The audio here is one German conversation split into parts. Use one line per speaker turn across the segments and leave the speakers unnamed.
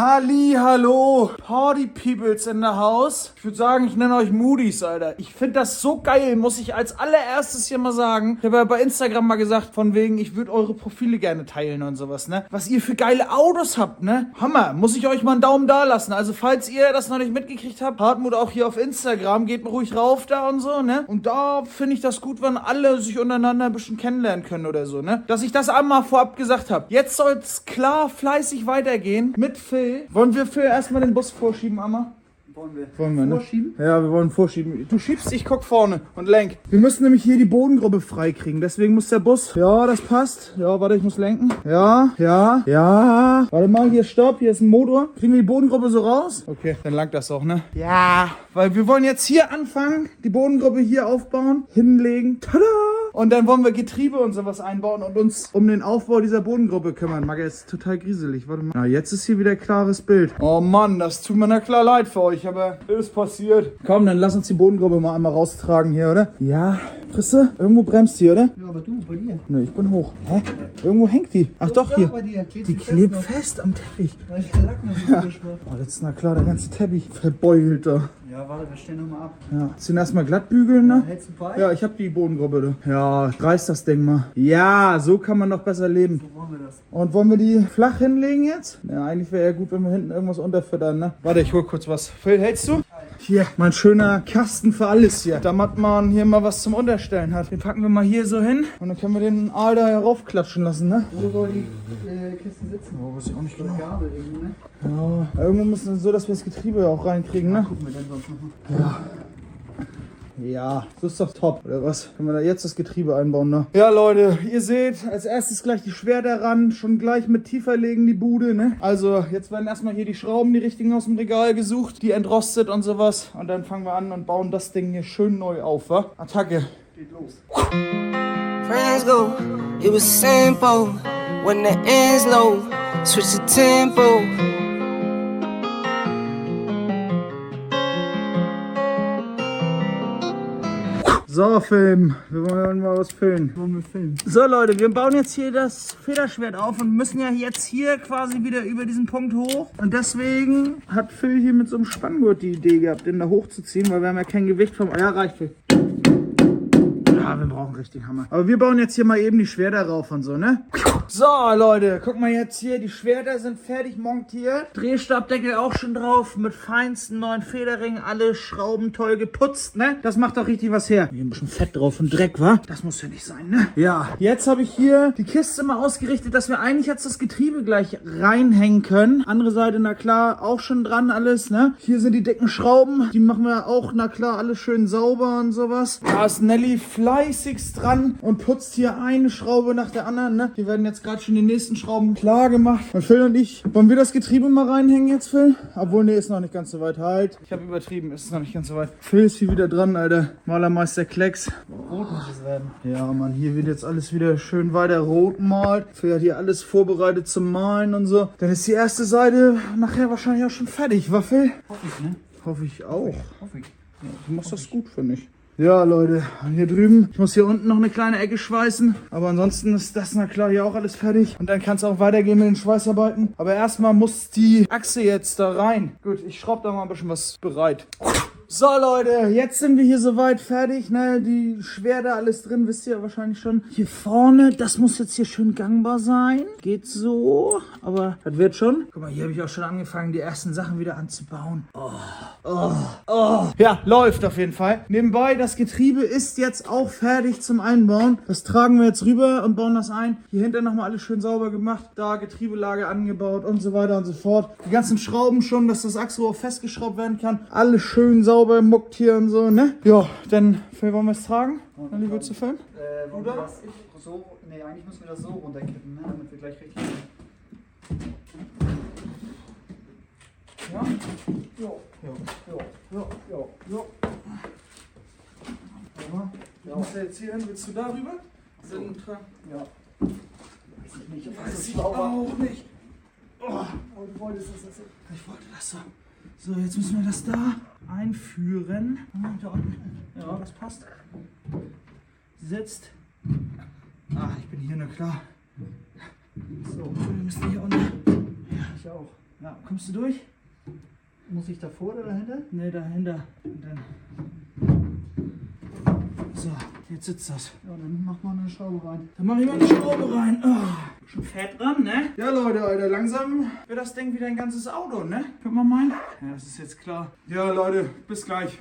Halli, hallo, Party Peoples in the house. Ich würde sagen, ich nenne euch Moody's, Alter. Ich finde das so geil, muss ich als allererstes hier mal sagen. Ich habe ja bei Instagram mal gesagt, von wegen, ich würde eure Profile gerne teilen und sowas, ne? Was ihr für geile Autos habt, ne? Hammer, muss ich euch mal einen Daumen da lassen. Also falls ihr das noch nicht mitgekriegt habt, Hartmut auch hier auf Instagram, geht mal ruhig rauf da und so, ne? Und da finde ich das gut, wenn alle sich untereinander ein bisschen kennenlernen können oder so, ne? Dass ich das einmal vorab gesagt habe. Jetzt soll es klar fleißig weitergehen mit Phil. Wollen wir Phil erstmal den Bus vorschieben, Amma? Wollen wir, ne? Vorschieben? Ja, wir wollen vorschieben. Du schiebst, ich guck vorne und lenk. Wir müssen nämlich hier die Bodengruppe freikriegen. Deswegen muss der Bus... Ja, das passt. Ja, warte, ich muss lenken. Ja. Warte mal, hier stopp. Hier ist ein Motor. Kriegen wir die Bodengruppe so raus? Okay, dann langt das auch, ne? Ja, weil wir wollen jetzt hier anfangen, die Bodengruppe hier aufbauen, hinlegen. Tada! Und dann wollen wir Getriebe und sowas einbauen und uns um den Aufbau dieser Bodengruppe kümmern. Magge, ist total grieselig. Warte mal. Ja, jetzt ist hier wieder klares Bild. Oh Mann, das tut mir na klar leid für euch, aber ist passiert. Komm, dann lass uns die Bodengruppe mal einmal raustragen hier, oder? Ja. Frisse? Irgendwo bremst die, oder?
Ja, aber du, bei dir.
Ne, ich bin hoch. Hä? Irgendwo hängt die. Ach doch, hier.
Bei dir.
Die klebt fest am Teppich.
Weil ich der Lack noch so frisch war.
Oh, jetzt ist na klar der ganze Teppich verbeult da.
Ja, warte, wir stellen nochmal ab.
Ja. Ziehen erstmal glatt bügeln, ne?
Hältst du bei?
Ja, ich hab die Bodengruppe da. Ja, reiß das Ding mal. Ja, so kann man doch besser leben.
So wollen wir das.
Und wollen wir die flach hinlegen jetzt? Ja, eigentlich wäre ja gut, wenn wir hinten irgendwas unterfüttern, ne? Warte, ich hol kurz was. Phil, hältst du? Hier, mein schöner Kasten für alles hier. Damit man hier mal was zum Unterstellen hat. Den packen wir mal hier so hin und dann können wir den Aal da heraufklatschen lassen, ne?
Wo soll die Kisten sitzen?
Oh, weiß ich auch nicht genau.
Gabel irgendwo, ne?
Ja, irgendwo müssen wir so, dass wir das Getriebe auch reinkriegen, ne?
Gucken wir dann sonst nochmal.
Ja, so ist doch top, oder was? Können wir da jetzt das Getriebe einbauen, ne? Ja, Leute, ihr seht, als erstes gleich die Schwerter ran, schon gleich mit tiefer legen die Bude, ne? Also, jetzt werden erstmal hier die Schrauben, die richtigen aus dem Regal gesucht, die entrostet und sowas. Und dann fangen wir an und bauen das Ding hier schön neu auf, wa? Attacke. Geht los.
Friends go, it was simple. When the end's low, switch the tempo.
So, Film. Wir wollen mal was filmen. So, Leute, wir bauen jetzt hier das Federschwert auf und müssen ja jetzt hier quasi wieder über diesen Punkt hoch. Und deswegen hat Phil hier mit so einem Spanngurt die Idee gehabt, den da hochzuziehen, weil wir haben ja kein Gewicht vom... Ja, reicht, Phil. Ja, wir brauchen richtig Hammer. Aber wir bauen jetzt hier mal eben die Schwerter rauf und so, ne? So, Leute, guck mal jetzt hier. Die Schwerter sind fertig montiert. Drehstabdeckel auch schon drauf. Mit feinsten neuen Federringen. Alle Schrauben toll geputzt, ne? Das macht doch richtig was her. Hier ein bisschen Fett drauf und Dreck, wa? Das muss ja nicht sein, ne? Ja, jetzt habe ich hier die Kiste mal ausgerichtet, dass wir eigentlich jetzt das Getriebe gleich reinhängen können. Andere Seite, na klar, auch schon dran alles, ne? Hier sind die dicken Schrauben. Die machen wir auch, na klar, alles schön sauber und sowas. Da ist Nelly fleißigst dran und putzt hier eine Schraube nach der anderen, ne? Die werden jetzt gerade schon die nächsten Schrauben klar gemacht. Und Phil und ich, wollen wir das Getriebe mal reinhängen jetzt, Phil? Obwohl, nee, ist noch nicht ganz so weit. Halt. Ich habe übertrieben, ist noch nicht ganz so weit. Phil ist hier wieder dran, Alter. Malermeister Klecks.
Rot muss es werden.
Ja, Mann, hier wird jetzt alles wieder schön weiter rot malt. Phil hat hier alles vorbereitet zum Malen und so. Dann ist die erste Seite nachher wahrscheinlich auch schon fertig, wa, Phil?
Hoffe ich, ne?
Hoffe ich auch.
Hoffe ich.
Ja, du machst das gut, finde ich. Ja, Leute, hier drüben, ich muss hier unten noch eine kleine Ecke schweißen, aber ansonsten ist das, na klar, hier auch alles fertig. Und dann kann es auch weitergehen mit den Schweißarbeiten. Aber erstmal muss die Achse jetzt da rein. Gut, ich schraube da mal ein bisschen was bereit. So, Leute, jetzt sind wir hier soweit fertig, ne, die Schwerter, alles drin, wisst ihr ja wahrscheinlich schon. Hier vorne, das muss jetzt hier schön gangbar sein. Geht so, aber das wird schon. Guck mal, hier habe ich auch schon angefangen, die ersten Sachen wieder anzubauen. Ja, läuft auf jeden Fall. Nebenbei, das Getriebe ist jetzt auch fertig zum Einbauen. Das tragen wir jetzt rüber und bauen das ein. Hier hinter nochmal alles schön sauber gemacht. Da Getriebelage angebaut und so weiter und so fort. Die ganzen Schrauben schon, dass das Achsrohr festgeschraubt werden kann. Alles schön sauber muckt hier und so, ne? Ja, dann, Phil, wollen wir es tragen? Nelly, willst du filmen?
Wollen wir das so... Ne, eigentlich müssen wir das so runterkippen, ne? Damit wir gleich richtig...
Ja? Jo. Ich muss ja jetzt hier hin. Willst du darüber?
Ja.
Weiß ich auch nicht. Oh.
Aber du wolltest das jetzt...
Ich wollte das so. So, jetzt müssen wir das da einführen. Da unten. Ja, das passt. Sitzt. Ah, ich bin hier, na klar. So, wir müssen hier unten. Ja,
Ich auch.
Ja, kommst du durch?
Muss ich davor oder dahinter?
Ne, dahinter. Und dann. So, jetzt sitzt das.
Ja, dann mach mal eine Schraube rein.
Dann mach ich mal eine Schraube rein. Oh, schon fett dran, ne? Ja, Leute, Alter, langsam wird das Ding wieder ein ganzes Auto, ne? Guck mal meinen. Ja, das ist jetzt klar. Ja, Leute, bis gleich.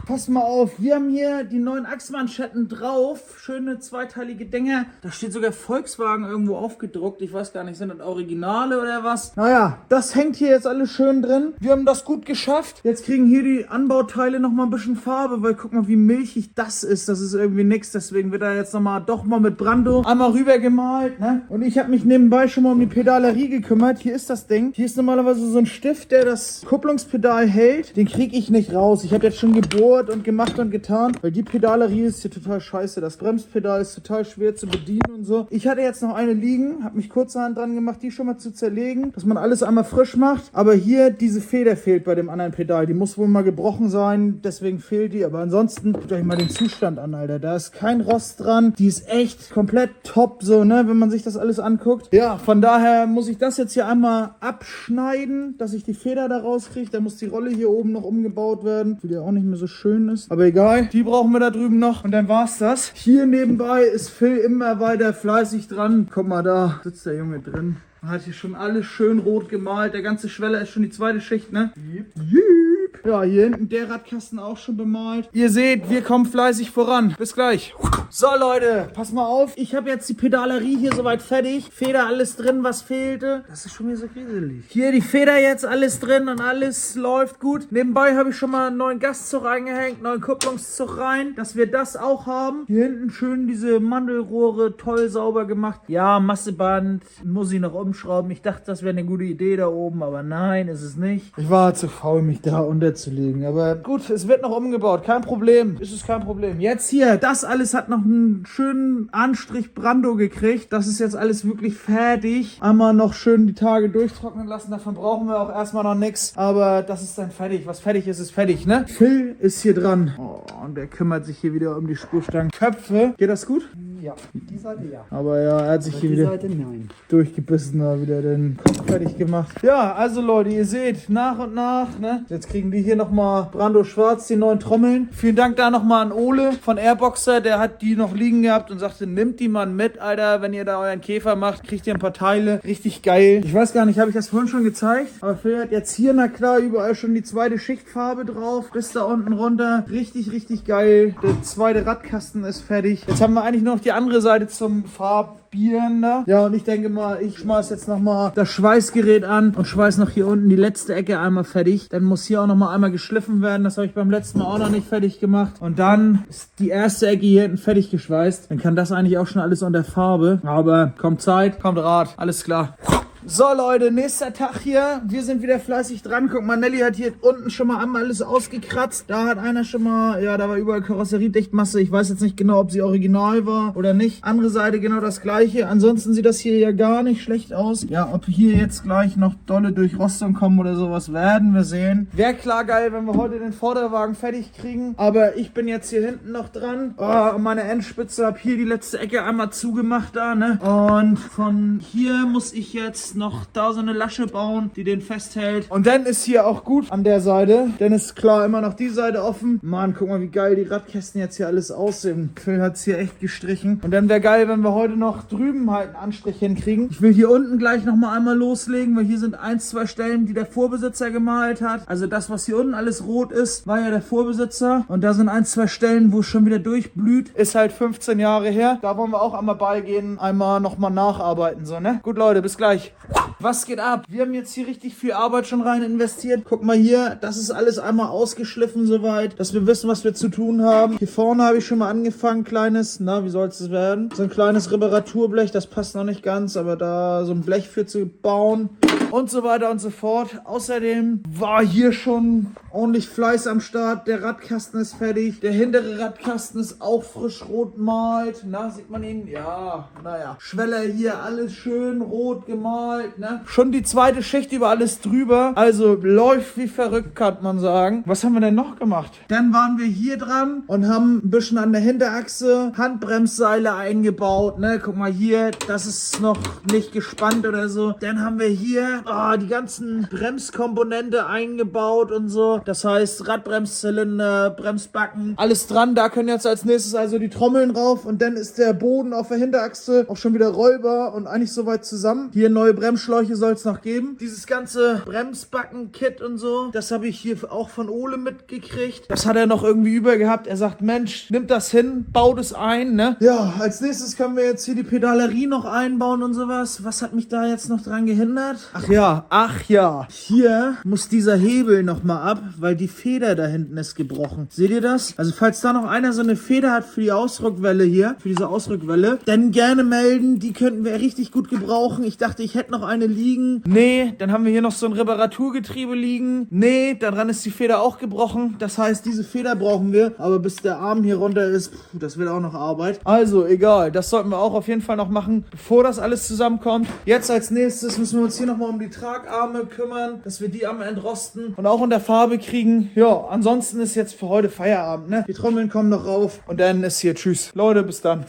Passt mal auf, wir haben hier die neuen Achsmanschetten drauf. Schöne zweiteilige Dinger. Da steht sogar Volkswagen irgendwo aufgedruckt. Ich weiß gar nicht, sind das Originale oder was? Naja, das hängt hier jetzt alles schön drin. Wir haben das gut geschafft. Jetzt kriegen hier die Anbauteile nochmal ein bisschen Farbe, weil guck mal, wie milchig das ist. Das ist irgendwie nix. Deswegen wird da jetzt doch mal mit Brando einmal rüber gemalt, ne? Und ich habe mich nebenbei schon mal um die Pedalerie gekümmert. Hier ist das Ding. Hier ist normalerweise so ein Stift, der das Kupplungspedal hält. Den kriege ich nicht raus. Ich habe jetzt schon gebohrt und gemacht und getan, weil die Pedalerie ist hier total scheiße. Das Bremspedal ist total schwer zu bedienen und so. Ich hatte jetzt noch eine liegen, habe mich kurzerhand dran gemacht, die schon mal zu zerlegen, dass man alles einmal frisch macht. Aber hier, diese Feder fehlt bei dem anderen Pedal. Die muss wohl mal gebrochen sein, deswegen fehlt die. Aber ansonsten, guckt euch mal den Zustand an, Alter. Da ist kein Rost dran. Die ist echt komplett top, so, ne, wenn man sich das alles anguckt. Ja, von daher muss ich das jetzt hier einmal abschneiden, dass ich die Feder da rauskriege. Da muss die Rolle hier oben noch umgebaut werden, die ja auch nicht mehr so schön ist. Aber egal, die brauchen wir da drüben noch und dann war's das. Hier nebenbei ist Phil immer weiter fleißig dran. Guck mal, da sitzt der Junge drin. Man hat hier schon alles schön rot gemalt. Der ganze Schweller ist schon die zweite Schicht, ne? Yep. Ja, hier hinten der Radkasten auch schon bemalt. Ihr seht, wir kommen fleißig voran. Bis gleich. So, Leute, pass mal auf. Ich habe jetzt die Pedalerie hier soweit fertig. Feder alles drin, was fehlte. Das ist schon wieder so rieselig. Hier die Feder jetzt alles drin und alles läuft gut. Nebenbei habe ich schon mal einen neuen Gastzug reingehängt, neuen Kupplungszug rein, dass wir das auch haben. Hier hinten schön diese Mandelrohre toll sauber gemacht. Ja, Masseband muss ich noch umschrauben. Ich dachte, das wäre eine gute Idee da oben, aber nein, ist es nicht. Ich war zu faul, mich da unterzulegen. Aber gut, es wird noch umgebaut. Kein Problem. Ist es kein Problem. Jetzt hier, das alles hat noch einen schönen Anstrich Brando gekriegt. Das ist jetzt alles wirklich fertig. Einmal noch schön die Tage durchtrocknen lassen. Davon brauchen wir auch erstmal noch nichts. Aber das ist dann fertig. Was fertig ist, ist fertig, ne? Phil ist hier dran. Oh, und der kümmert sich hier wieder um die Spurstangenköpfe. Geht das gut?
Ja, die Seite ja.
Aber ja, er hat sich hier wieder durchgebissen, da wieder den Kopf fertig gemacht. Ja, also Leute, ihr seht, nach und nach, ne? Jetzt kriegen die hier nochmal Brando Schwarz, die neuen Trommeln. Vielen Dank da nochmal an Ole von Airboxer, der hat die noch liegen gehabt und sagte, nimmt die mal mit, Alter, wenn ihr da euren Käfer macht, kriegt ihr ein paar Teile. Richtig geil. Ich weiß gar nicht, habe ich das vorhin schon gezeigt? Aber Phil hat jetzt hier, na klar, überall schon die zweite Schichtfarbe drauf. Bis da unten runter. Richtig, richtig geil. Der zweite Radkasten ist fertig. Jetzt haben wir eigentlich nur noch die andere Seite zum Farbieren da. Ja, und ich denke mal, ich schmeiß jetzt nochmal das Schweißgerät an und schweiß noch hier unten die letzte Ecke einmal fertig. Dann muss hier auch nochmal einmal geschliffen werden. Das habe ich beim letzten Mal auch noch nicht fertig gemacht. Und dann ist die erste Ecke hier hinten fertig geschweißt. Dann kann das eigentlich auch schon alles unter Farbe. Aber kommt Zeit, kommt Rat. Alles klar. So Leute, nächster Tag hier. Wir sind wieder fleißig dran. Guck mal, Nelly hat hier unten schon mal einmal alles ausgekratzt. Da hat einer schon mal, ja, da war überall Karosseriedichtmasse. Ich weiß jetzt nicht genau, ob sie original war oder nicht. Andere Seite genau das gleiche. Ansonsten sieht das hier ja gar nicht schlecht aus. Ja, ob hier jetzt gleich noch dolle Durchrostung kommen oder sowas, werden wir sehen. Wäre klar geil, wenn wir heute den Vorderwagen fertig kriegen. Aber ich bin jetzt hier hinten noch dran. Oh, meine Endspitze, hab hier die letzte Ecke einmal zugemacht da, ne? Und von hier muss ich jetzt noch da so eine Lasche bauen, die den festhält. Und dann ist hier auch gut an der Seite. Dann ist klar immer noch die Seite offen. Mann, guck mal, wie geil die Radkästen jetzt hier alles aussehen. Phil hat es hier echt gestrichen. Und dann wäre geil, wenn wir heute noch drüben halt einen Anstrich hinkriegen. Ich will hier unten gleich nochmal einmal loslegen, weil hier sind 1, 2 Stellen, die der Vorbesitzer gemalt hat. Also das, was hier unten alles rot ist, war ja der Vorbesitzer. Und da sind 1, 2 Stellen, wo es schon wieder durchblüht. Ist halt 15 Jahre her. Da wollen wir auch einmal beigehen, einmal nochmal nacharbeiten, so, ne? Gut, Leute, bis gleich. Was geht ab? Wir haben jetzt hier richtig viel Arbeit schon rein investiert. Guck mal hier, das ist alles einmal ausgeschliffen soweit, dass wir wissen, was wir zu tun haben. Hier vorne habe ich schon mal angefangen, kleines, na, wie soll es werden? So ein kleines Reparaturblech, das passt noch nicht ganz, aber da so ein Blech für zu bauen und so weiter und so fort. Außerdem war hier schon ordentlich Fleiß am Start. Der Radkasten ist fertig. Der hintere Radkasten ist auch frisch rot gemalt. Na, sieht man ihn? Ja, naja. Schweller hier, alles schön rot gemalt, ne? Schon die zweite Schicht über alles drüber. Also läuft wie verrückt, kann man sagen. Was haben wir denn noch gemacht? Dann waren wir hier dran und haben ein bisschen an der Hinterachse Handbremsseile eingebaut, ne? Guck mal hier, das ist noch nicht gespannt oder so. Dann haben wir hier die ganzen Bremskomponente eingebaut und so. Das heißt Radbremszylinder, Bremsbacken, alles dran. Da können jetzt als nächstes also die Trommeln rauf und dann ist der Boden auf der Hinterachse auch schon wieder rollbar und eigentlich soweit zusammen. Hier neue Bremsschläuche soll es noch geben. Dieses ganze Bremsbacken-Kit und so, das habe ich hier auch von Ole mitgekriegt. Das hat er noch irgendwie über gehabt. Er sagt, Mensch, nimmt das hin, baut es ein, ne? Ja, als nächstes können wir jetzt hier die Pedalerie noch einbauen und sowas. Was hat mich da jetzt noch dran gehindert? Ach ja. Hier muss dieser Hebel nochmal ab, weil die Feder da hinten ist gebrochen. Seht ihr das? Also falls da noch einer so eine Feder hat für die Ausrückwelle hier, für diese Ausrückwelle, dann gerne melden. Die könnten wir richtig gut gebrauchen. Ich dachte, ich hätte noch eine liegen. Nee, dann haben wir hier noch so ein Reparaturgetriebe liegen. Nee, daran ist die Feder auch gebrochen. Das heißt, diese Feder brauchen wir. Aber bis der Arm hier runter ist, das wird auch noch Arbeit. Also, egal. Das sollten wir auch auf jeden Fall noch machen, bevor das alles zusammenkommt. Jetzt als nächstes müssen wir uns hier nochmal um die Tragarme kümmern, dass wir die am entrosten und auch in der Farbe kriegen. Ja, ansonsten ist jetzt für heute Feierabend, ne? Die Trommeln kommen noch rauf und dann ist hier Tschüss. Leute, bis dann.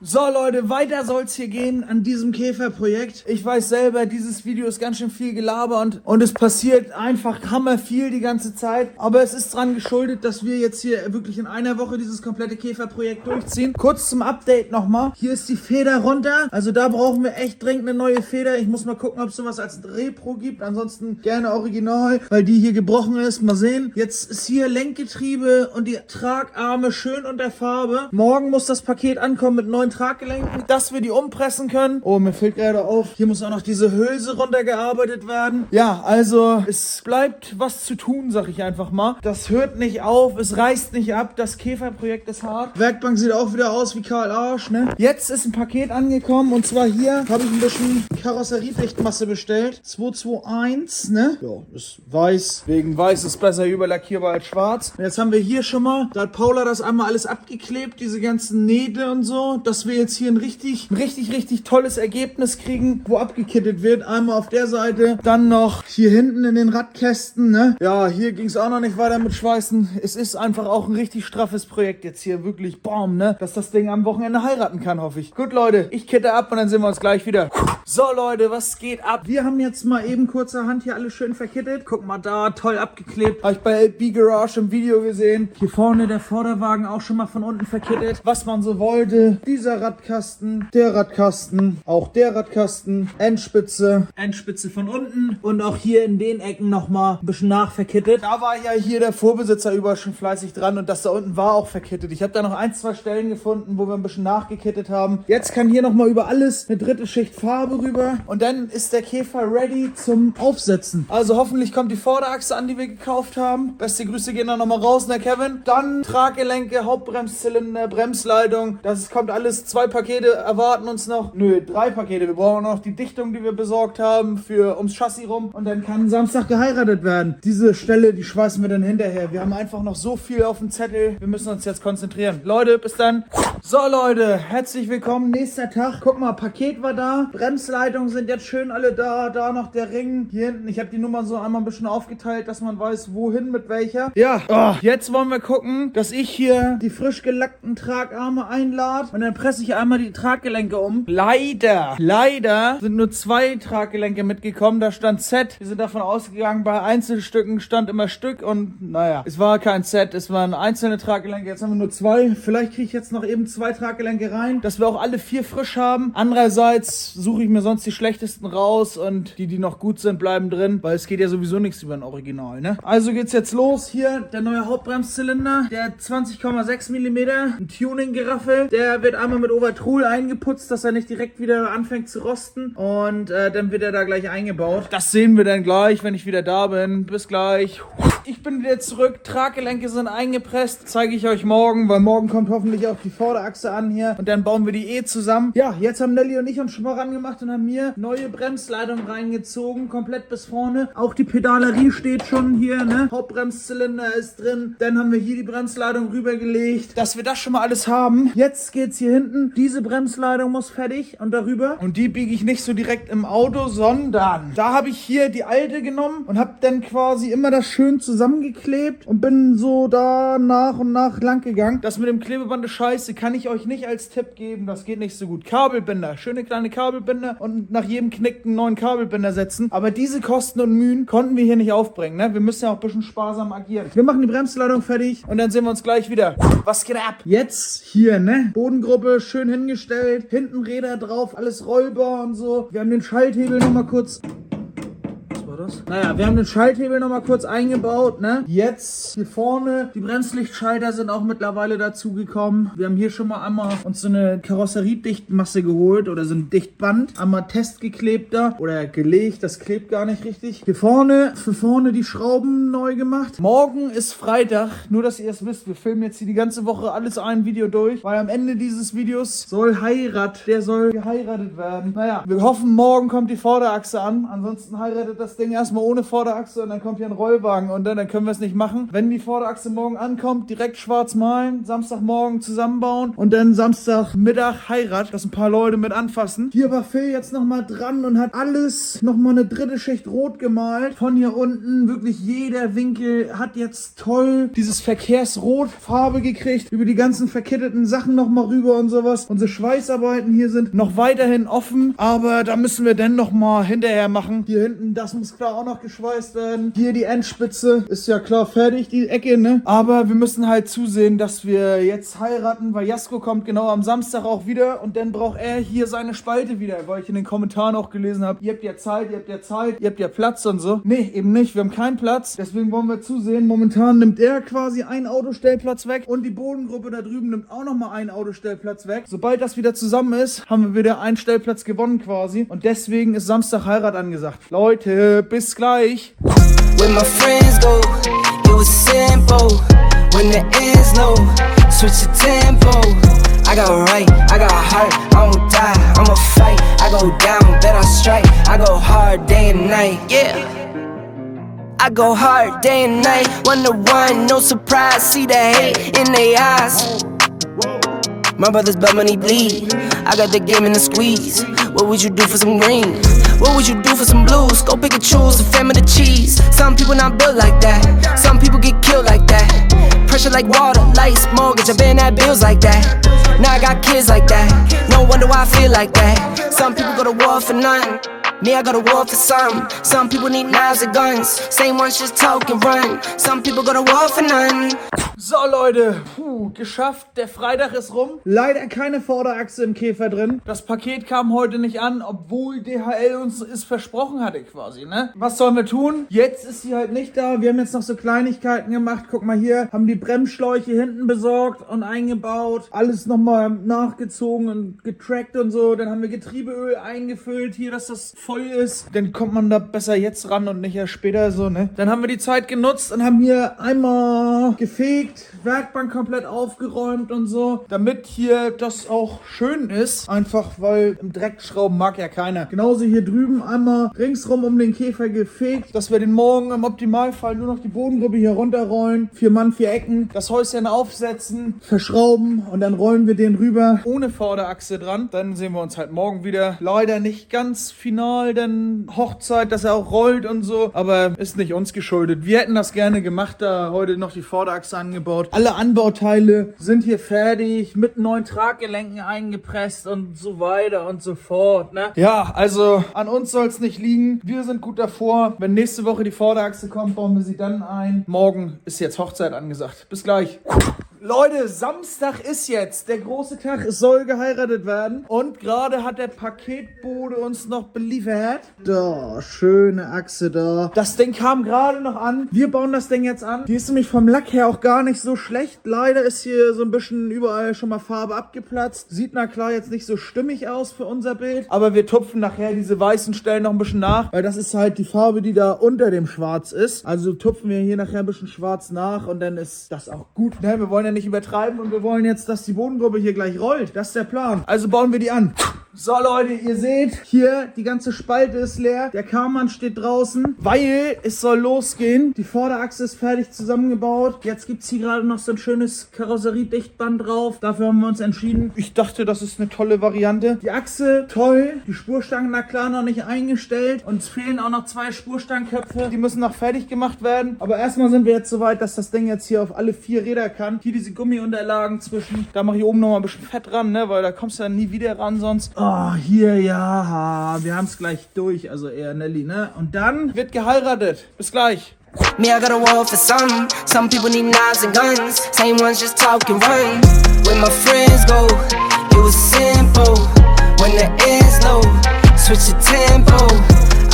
So Leute, weiter soll's hier gehen an diesem Käferprojekt. Ich weiß selber, dieses Video ist ganz schön viel Gelaber und es passiert einfach hammer viel die ganze Zeit. Aber es ist dran geschuldet, dass wir jetzt hier wirklich in einer Woche dieses komplette Käferprojekt durchziehen. Kurz zum Update nochmal. Hier ist die Feder runter. Also da brauchen wir echt dringend eine neue Feder. Ich muss mal gucken, ob es sowas als Repro gibt. Ansonsten gerne Original, weil die hier gebrochen ist. Mal sehen. Jetzt ist hier Lenkgetriebe und die Tragarme schön unter Farbe. Morgen muss das Paket ankommen mit neuen Traggelenken, dass wir die umpressen können. Oh, mir fällt gerade auf, hier muss auch noch diese Hülse runtergearbeitet werden. Ja, also es bleibt was zu tun, sag ich einfach mal. Das hört nicht auf, es reißt nicht ab, das Käferprojekt ist hart. Werkbank sieht auch wieder aus wie Karl Arsch, ne? Jetzt ist ein Paket angekommen und zwar hier habe ich ein bisschen Karosseriedichtmasse bestellt. 221, ne? Ja, ist weiß. Wegen weiß ist besser überlackierbar als schwarz. Und jetzt haben wir hier schon mal, da hat Paula das einmal alles abgeklebt, diese ganzen Nähte und so, dass wir jetzt hier ein richtig tolles Ergebnis kriegen, wo abgekittet wird. Einmal auf der Seite, dann noch hier hinten in den Radkästen, ne? Ja, hier ging es auch noch nicht weiter mit Schweißen. Es ist einfach auch ein richtig straffes Projekt jetzt hier, wirklich, boom, ne? Dass das Ding am Wochenende heiraten kann, hoffe ich. Gut, Leute, ich kitte ab und dann sehen wir uns gleich wieder. So, Leute, was geht ab? Wir haben jetzt mal eben kurzerhand hier alles schön verkittet. Guck mal da, toll abgeklebt. Habe ich bei LB Garage im Video gesehen. Hier vorne der Vorderwagen auch schon mal von unten verkittet. Was man so wollte. Dieser Radkasten, der Radkasten, auch der Radkasten, Endspitze von unten und auch hier in den Ecken nochmal ein bisschen nachverkittet. Da war ja hier der Vorbesitzer überall schon fleißig dran und das da unten war auch verkittet. Ich habe da noch 1, 2 Stellen gefunden, wo wir ein bisschen nachgekittet haben. Jetzt kann hier nochmal über alles eine dritte Schicht Farbe rüber und dann ist der Käfer ready zum Aufsetzen. Also hoffentlich kommt die Vorderachse an, die wir gekauft haben. Beste Grüße gehen dann nochmal raus, ne Kevin? Dann Traggelenke, Hauptbremszylinder, Bremsleitung. Das kommt alles, 2 Pakete erwarten uns noch. Nö, 3 Pakete. Wir brauchen noch die Dichtung, die wir besorgt haben, ums Chassis rum. Und dann kann Samstag geheiratet werden. Diese Stelle, die schweißen wir dann hinterher. Wir haben einfach noch so viel auf dem Zettel. Wir müssen uns jetzt konzentrieren. Leute, bis dann. So, Leute, herzlich willkommen. Nächster Tag. Guck mal, Paket war da. Bremsleitungen sind jetzt schön alle da. Da noch der Ring. Hier hinten. Ich habe die Nummer so einmal ein bisschen aufgeteilt, dass man weiß, wohin mit welcher. Ja, jetzt wollen wir gucken, dass ich hier die frisch gelackten Tragarme einlade. Und dann presse ich einmal die Traggelenke um. Leider sind nur 2 Traggelenke mitgekommen. Da stand Set. Wir sind davon ausgegangen, bei Einzelstücken stand immer Stück. Und naja, es war kein Set. Es waren einzelne Traggelenke. Jetzt haben wir nur 2. Vielleicht kriege ich jetzt noch eben 2 Traggelenke rein, dass wir auch alle 4 frisch haben. Andererseits suche ich mir sonst die schlechtesten raus und die noch gut sind, bleiben drin, weil es geht ja sowieso nichts über ein Original, ne? Also geht's jetzt los. Hier der neue Hauptbremszylinder, der 20,6 mm, ein Tuning-Geraffel. Der wird einmal mit Overtrol eingeputzt, dass er nicht direkt wieder anfängt zu rosten und dann wird er da gleich eingebaut. Das sehen wir dann gleich, wenn ich wieder da bin. Bis gleich. Ich bin wieder zurück, Traggelenke sind eingepresst, zeige ich euch morgen, weil morgen kommt hoffentlich auch die Vorderachse an hier und dann bauen wir die zusammen. Ja, jetzt haben Nelly und ich uns schon mal rangemacht und haben hier neue Bremsleitung reingezogen, komplett bis vorne. Auch die Pedalerie steht schon hier, ne? Hauptbremszylinder ist drin. Dann haben wir hier die Bremsleitung rübergelegt, dass wir das schon mal alles haben. Jetzt geht's hier hin hinten, diese Bremsleitung muss fertig und darüber. Und die biege ich nicht so direkt im Auto, sondern da habe ich hier die alte genommen und habe dann quasi immer das schön zusammengeklebt und bin so da nach und nach lang gegangen. Das mit dem Klebeband ist scheiße, kann ich euch nicht als Tipp geben, das geht nicht so gut. Kabelbinder, schöne kleine Kabelbinder und nach jedem Knick einen neuen Kabelbinder setzen. Aber diese Kosten und Mühen konnten wir hier nicht aufbringen, ne? Wir müssen ja auch ein bisschen sparsam agieren. Wir machen die Bremsleitung fertig und dann sehen wir uns gleich wieder. Was geht ab? Jetzt hier, ne? Bodengruppe schön hingestellt, hinten Räder drauf, alles rollbar und so. Wir haben den Schalthebel nochmal kurz... Das? Naja, wir haben den Schalthebel nochmal kurz eingebaut, ne? Jetzt hier vorne, die Bremslichtschalter sind auch mittlerweile dazugekommen. Wir haben hier schon mal einmal uns so eine Karosseriedichtmasse geholt oder so ein Dichtband. Einmal testgeklebt da oder gelegt, das klebt gar nicht richtig. Hier vorne, für vorne die Schrauben neu gemacht. Morgen ist Freitag, nur dass ihr es wisst, wir filmen jetzt hier die ganze Woche alles ein Video durch, weil am Ende dieses Videos soll der soll geheiratet werden. Naja, wir hoffen, morgen kommt die Vorderachse an, ansonsten heiratet das Ding erstmal ohne Vorderachse und dann kommt hier ein Rollwagen und dann können wir es nicht machen. Wenn die Vorderachse morgen ankommt, direkt schwarz malen, Samstagmorgen zusammenbauen und dann Samstagmittag Heirat, dass ein paar Leute mit anfassen. Hier war Phil jetzt nochmal dran und hat alles nochmal eine dritte Schicht rot gemalt. Von hier unten, wirklich jeder Winkel hat jetzt toll dieses Verkehrsrot-Farbe gekriegt. Über die ganzen verkitteten Sachen nochmal rüber und sowas. Unsere Schweißarbeiten hier sind noch weiterhin offen, aber da müssen wir dann nochmal hinterher machen. Hier hinten, das muss klar auch noch geschweißt werden. Hier die Endspitze ist ja klar fertig, die Ecke, ne? Aber wir müssen halt zusehen, dass wir jetzt heiraten, weil Jasko kommt genau am Samstag auch wieder und dann braucht er hier seine Spalte wieder, weil ich in den Kommentaren auch gelesen habe, ihr habt ja Zeit, ihr habt ja Platz und so. Nee, eben nicht, wir haben keinen Platz, deswegen wollen wir zusehen. Momentan nimmt er quasi einen Autostellplatz weg und die Bodengruppe da drüben nimmt auch nochmal einen Autostellplatz weg. Sobald das wieder zusammen ist, haben wir wieder einen Stellplatz gewonnen quasi und deswegen ist Samstag Heirat angesagt. Leute, bis gleich.
Where my friends go, it was simple. When the ends low, switch the tempo. I got right, I got heart, I won't die, I'ma fight. I go down, bet I strike. I go hard day and night, yeah. I go hard day and night. 1 to 1, no surprise. See the hate in their eyes. My brothers blood money bleed. I got the game in the squeeze. What would you do for some green? What would you do for some blues? Go pick and choose, the fam of the cheese. Some people not built like that. Some people get killed like that. Pressure like water, lights, mortgage. I been at bills like that. Now I got kids like that. No wonder why I feel like that. Some people go to war for nothing. Me, I go to war for something. Some people need knives and guns. Same ones just talk and run. Some people go to war for nothing.
So Leute, geschafft, der Freitag ist rum. Leider keine Vorderachse im Käfer drin. Das Paket kam heute nicht an, obwohl DHL uns es versprochen hatte quasi, ne? Was sollen wir tun? Jetzt ist sie halt nicht da. Wir haben jetzt noch so Kleinigkeiten gemacht. Guck mal hier, haben die Bremsschläuche hinten besorgt und eingebaut. Alles nochmal nachgezogen und getrackt und so. Dann haben wir Getriebeöl eingefüllt, hier, dass das voll ist. Dann kommt man da besser jetzt ran und nicht erst später so, ne? Dann haben wir die Zeit genutzt und haben hier einmal gefegt, Werkbank komplett aufgeräumt und so, damit hier das auch schön ist. Einfach, weil im Dreck schrauben mag ja keiner. Genauso hier drüben einmal ringsrum um den Käfer gefegt, dass wir den morgen im Optimalfall nur noch die Bodengruppe hier runterrollen. 4 Mann, 4 Ecken. Das Häuschen aufsetzen, verschrauben und dann rollen wir den rüber ohne Vorderachse dran. Dann sehen wir uns halt morgen wieder. Leider nicht ganz final, denn Hochzeit, dass er auch rollt und so, aber ist nicht uns geschuldet. Wir hätten das gerne gemacht, da heute noch die Vorderachse angebaut. Alle Anbauteile sind hier fertig, mit neuen Traggelenken eingepresst und so weiter und so fort, ne? Ja, also an uns soll es nicht liegen. Wir sind gut davor. Wenn nächste Woche die Vorderachse kommt, bauen wir sie dann ein. Morgen ist jetzt Hochzeit angesagt. Bis gleich. Leute, Samstag ist jetzt der große Tag. Es soll geheiratet werden. Und gerade hat der Paketbote uns noch beliefert. Da, schöne Achse da. Das Ding kam gerade noch an. Wir bauen das Ding jetzt an. Die ist nämlich vom Lack her auch gar nicht so schlecht. Leider ist hier so ein bisschen überall schon mal Farbe abgeplatzt. Sieht na klar jetzt nicht so stimmig aus für unser Bild. Aber wir tupfen nachher diese weißen Stellen noch ein bisschen nach. Weil das ist halt die Farbe, die da unter dem Schwarz ist. Also tupfen wir hier nachher ein bisschen schwarz nach. Und dann ist das auch gut. Ne? Wir wollen ja nicht übertreiben und wir wollen jetzt, dass die Bodengruppe hier gleich rollt. Das ist der Plan. Also bauen wir die an. So Leute, ihr seht, hier die ganze Spalte ist leer. Der Karmann steht draußen, weil es soll losgehen. Die Vorderachse ist fertig zusammengebaut. Jetzt gibt es hier gerade noch so ein schönes Karosseriedichtband drauf. Dafür haben wir uns entschieden. Ich dachte, das ist eine tolle Variante. Die Achse, toll. Die Spurstangen, na klar, noch nicht eingestellt. Uns fehlen auch noch 2 Spurstangenköpfe. Die müssen noch fertig gemacht werden. Aber erstmal sind wir jetzt so weit, dass das Ding jetzt hier auf alle 4 Räder kann. Hier diese Gummiunterlagen zwischen. Da mache ich oben noch mal ein bisschen Fett ran, ne? Weil da kommst du dann nie wieder ran sonst. Oh, hier, ja. Wir haben es gleich durch. Also eher Nelly, ne? Und dann wird geheiratet. Bis gleich.
Me, I got a war for some. Some people need knives and guns. Same ones just talk and run. Where my friends go, it was simple. When the end's low, switch the tempo.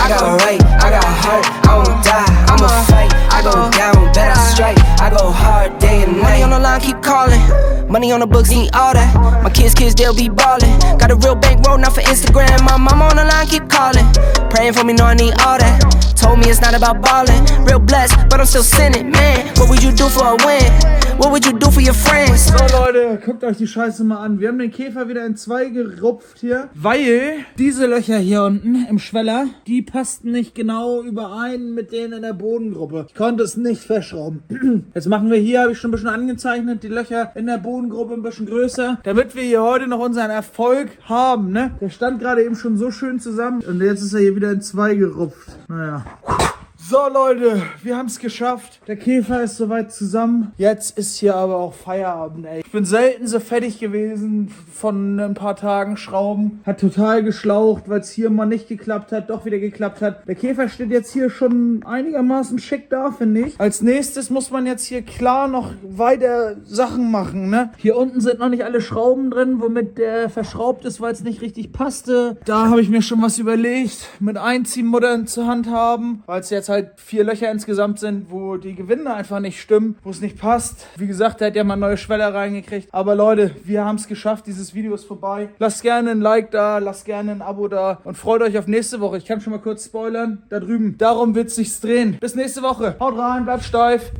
I got right, I got heart, I won't die, I'ma fight. I go down, bet I strike. I go hard day and night. Money on the line, keep calling. Money on the books, need all that. My kids, they'll be ballin'. Got a real bankroll, not for Instagram. My mama on the line, keep calling. Praying for me, know I need all that. Told me it's not about ballin'. Real blessed, but I'm still sinning, man. What would you do for a win? What would you do for your friends?
So Leute, guckt euch die Scheiße mal an. Wir haben den Käfer wieder in 2 gerupft hier, weil diese Löcher hier unten im Schweller, die passten nicht genau überein mit denen in der Bodengruppe. Ich konnte es nicht festschrauben. Jetzt machen wir hier, habe ich schon ein bisschen angezeichnet, die Löcher in der Bodengruppe ein bisschen größer, damit wir hier heute noch unseren Erfolg haben, ne? Der stand gerade eben schon so schön zusammen und jetzt ist er hier wieder in 2 gerupft. Naja. So Leute, wir haben es geschafft. Der Käfer ist soweit zusammen. Jetzt ist hier aber auch Feierabend, ey. Ich bin selten so fertig gewesen von ein paar Tagen Schrauben. Hat total geschlaucht, weil es hier mal nicht geklappt hat, doch wieder geklappt hat. Der Käfer steht jetzt hier schon einigermaßen schick da, finde ich. Als nächstes muss man jetzt hier klar noch weiter Sachen machen, ne? Hier unten sind noch nicht alle Schrauben drin, womit der verschraubt ist, weil es nicht richtig passte. Da habe ich mir schon was überlegt, mit Einziehmuttern zur Hand haben, weil es jetzt halt 4 Löcher insgesamt sind, wo die Gewinde einfach nicht stimmen, wo es nicht passt. Wie gesagt, der hat ja mal neue Schweller reingekriegt. Aber Leute, wir haben es geschafft. Dieses Video ist vorbei. Lasst gerne ein Like da, lasst gerne ein Abo da und freut euch auf nächste Woche. Ich kann schon mal kurz spoilern. Da drüben. Darum wird es sich drehen. Bis nächste Woche. Haut rein, bleibt steif.